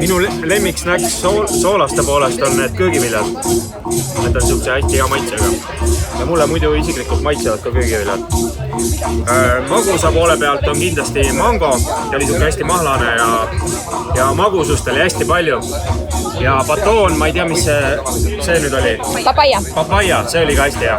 minu lemmiksnäks soolaste poolest on need köögiviljad. Need on siukse hästi hea maitsega. Ja mulle muidu isiklikult maitsevad ka köögiviljad. Magusa poole pealt on kindlasti mango. See oli siuke hästi mahlane ja magusust oli hästi palju. Ja batoon, ma ei tea, mis see nüüd oli. Papaya. Papaya, see oli ka hästi hea.